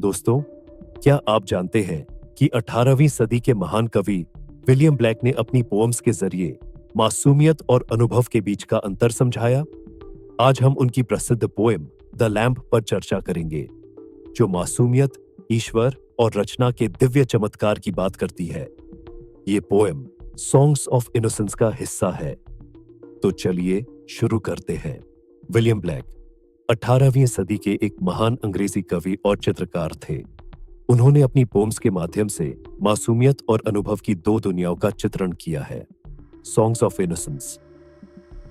दोस्तों, क्या आप जानते हैं कि 18वीं सदी के महान कवि विलियम ब्लेक ने अपनी पोएम्स के जरिए मासूमियत और अनुभव के बीच का अंतर समझाया? आज हम उनकी प्रसिद्ध पोएम द लैम्प पर चर्चा करेंगे, जो मासूमियत, ईश्वर और रचना के दिव्य चमत्कार की बात करती है। ये पोएम सॉन्ग्स ऑफ इनोसेंस का हिस्सा है। तो चलिए शुरू करते हैं। विलियम ब्लेक 18वीं सदी के एक महान अंग्रेजी कवि और चित्रकार थे। उन्होंने अपनी पोम्स के माध्यम से मासूमियत और अनुभव की दो दुनियाओं का चित्रण किया है। सॉन्ग्स ऑफ इनोसेंस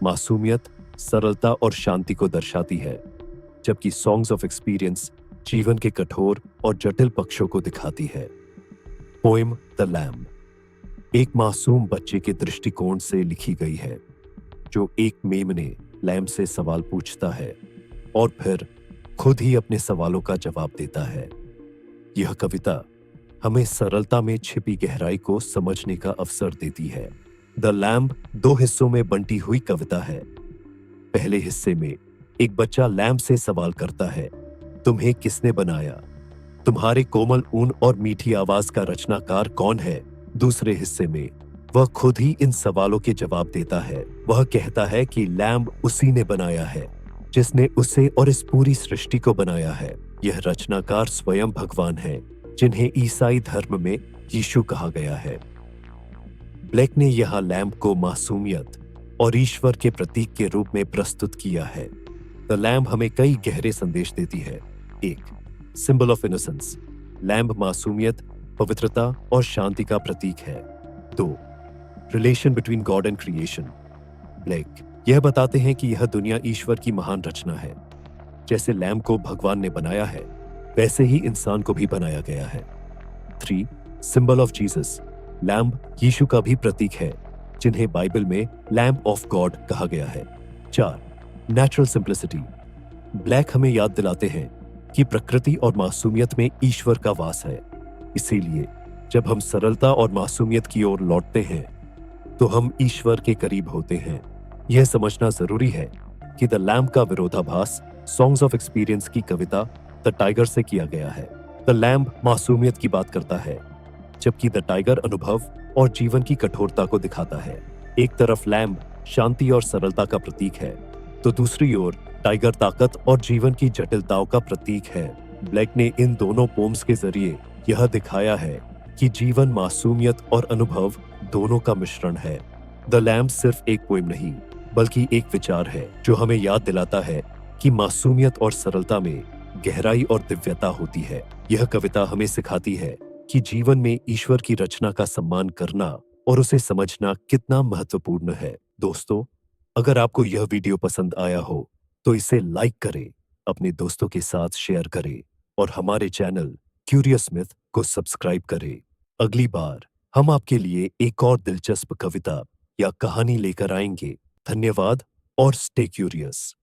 मासूमियत, सरलता और शांति को दर्शाती है, जबकि सॉन्ग्स ऑफ एक्सपीरियंस जीवन के कठोर और जटिल पक्षों को दिखाती है। पोएम द लैम्ब एक मासूम बच्चे के दृष्टिकोण से लिखी गई है, जो एक मेमने लैम्ब से सवाल पूछता है और फिर खुद ही अपने सवालों का जवाब देता है। यह कविता हमें सरलता में छिपी गहराई को समझने का अवसर देती है। द लैम्ब दो हिस्सों में बंटी हुई कविता है। पहले हिस्से में एक बच्चा लैम्ब से सवाल करता है, तुम्हें किसने बनाया? तुम्हारे कोमल ऊन और मीठी आवाज का रचनाकार कौन है? दूसरे हिस्से में वह खुद ही इन सवालों के जवाब देता है। वह कहता है कि लैम्ब उसी ने बनाया है जिसने उसे और इस पूरी सृष्टि को बनाया है। यह रचनाकार स्वयं भगवान है, जिन्हें ईसाई धर्म में यीशु कहा गया है। ब्लेक ने यहाँ लैम्ब को मासूमियत और ईश्वर के प्रतीक के रूप में प्रस्तुत किया है। द लैम्ब हमें कई गहरे संदेश देती है। 1. सिंबल ऑफ इनोसेंस लैम्ब मासूमियत, पवित्रता और शांति का प्रतीक है। 2. Relation between God and creation Blake यह बताते हैं कि यह दुनिया ईश्वर की महान रचना है। जैसे लैम्ब को भगवान ने बनाया है, वैसे ही इंसान को भी बनाया गया है। 3. सिंबल ऑफ जीसस लैम्ब यीशु का भी प्रतीक है, जिन्हें बाइबल में लैम्ब ऑफ गॉड कहा गया है। 4. नेचुरल सिंप्लिसिटी ब्लेक हमें याद दिलाते हैं कि प्रकृति और मासूमियत में ईश्वर का वास है। इसीलिए जब हम सरलता और मासूमियत की ओर लौटते हैं, तो हम ईश्वर के करीब होते हैं। यह समझना जरूरी है कि द लैम्ब का विरोधाभास सॉन्ग्स ऑफ एक्सपीरियंस की कविता द टाइगर से किया गया है। द लैम्ब मासूमियत की बात करता है, जबकि द टाइगर अनुभव और जीवन की कठोरता को दिखाता है। एक तरफ लैम्ब शांति और सरलता का प्रतीक है, तो दूसरी ओर टाइगर ताकत और जीवन की जटिलताओं का प्रतीक है। ब्लेक ने इन दोनों पोम्स के जरिए यह दिखाया है कि जीवन मासूमियत और अनुभव दोनों का मिश्रण है। द लैम्ब सिर्फ एक पोएम नहीं, बल्कि एक विचार है, जो हमें याद दिलाता है कि मासूमियत और सरलता में गहराई और दिव्यता होती है। यह कविता हमें सिखाती है कि जीवन में ईश्वर की रचना का सम्मान करना और उसे समझना कितना महत्वपूर्ण है। दोस्तों, अगर आपको यह वीडियो पसंद आया हो, तो इसे लाइक करें, अपने दोस्तों के साथ शेयर करें और हमारे चैनल क्यूरियस मिथ को सब्सक्राइब करें। अगली बार हम आपके लिए एक और दिलचस्प कविता या कहानी लेकर आएंगे। धन्यवाद और स्टे क्यूरियस।